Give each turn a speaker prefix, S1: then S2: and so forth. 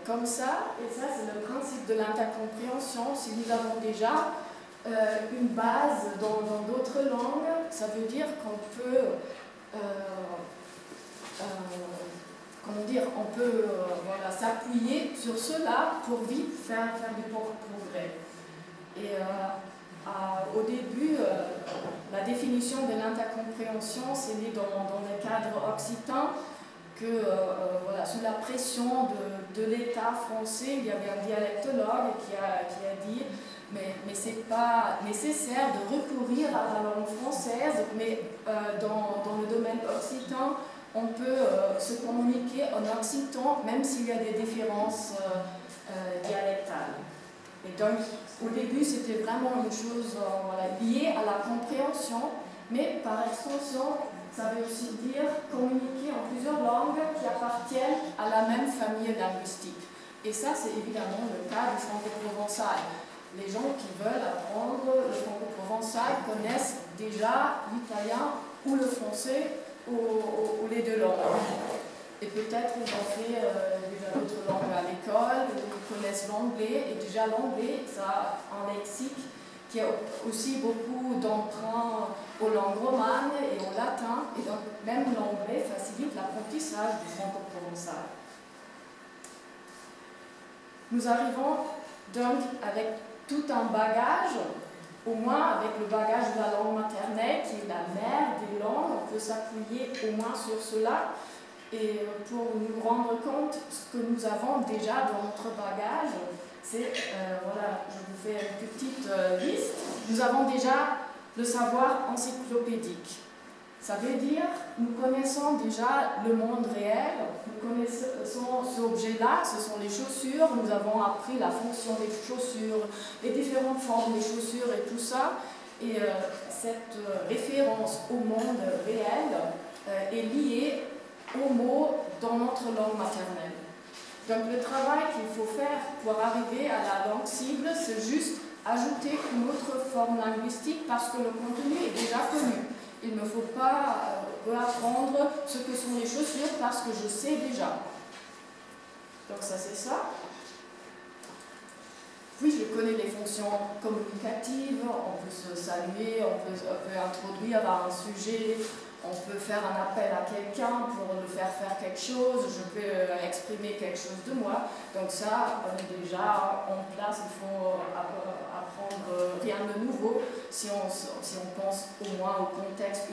S1: comme ça, et ça c'est le principe de l'intercompréhension. Si nous avons déjà une base dans d'autres langues, ça veut dire qu'on peut, comment dire, on peut voilà, s'appuyer sur cela pour vite faire du progrès. Et au début, la définition de l'intercompréhension, c'est né dans le cadre occitan, que voilà, sous la pression de l'État français, il y avait un dialectologue qui a dit mais ce n'est pas nécessaire de recourir à la langue française, mais dans le domaine occitan, on peut se communiquer en occitan, même s'il y a des différences dialectales. Et donc, au début, c'était vraiment une chose voilà, liée à la compréhension, mais par extension, ça veut aussi dire communiquer en plusieurs langues qui appartiennent à la même famille linguistique. Et ça, c'est évidemment le cas du franco-provençal. Les gens qui veulent apprendre le franco-provençal connaissent déjà l'italien ou le français ou les deux langues. Et peut-être ils ont fait déjà d'autres langues à l'école, ils connaissent l'anglais, et déjà l'anglais, ça a un lexique qui a aussi beaucoup d'emprunt aux langues romanes et au latin, et donc même l'anglais facilite l'apprentissage du franco-provençal. Nous arrivons donc avec tout un bagage, au moins avec le bagage de la langue maternelle, qui est la mère des langues. On peut s'appuyer au moins sur cela, et pour nous rendre compte ce que nous avons déjà dans notre bagage, c'est, voilà, je vous fais une petite liste. Nous avons déjà le savoir encyclopédique. Ça veut dire, nous connaissons déjà le monde réel, nous connaissons ce objet-là, ce sont les chaussures, nous avons appris la fonction des chaussures, les différentes formes des chaussures et tout ça. Et cette référence au monde réel est liée aux mots dans notre langue maternelle. Donc le travail qu'il faut faire pour arriver à la langue cible, c'est juste ajouter une autre forme linguistique parce que le contenu est déjà connu. Il ne faut pas réapprendre ce que sont les chaussures parce que je sais déjà. Donc ça c'est ça. Oui, je connais les fonctions communicatives, on peut se saluer, on peut introduire un sujet, on peut faire un appel à quelqu'un pour le faire quelque chose, je peux exprimer quelque chose de moi. Donc ça, on est déjà en place, il faut apprendre rien de nouveau si on pense au moins au contexte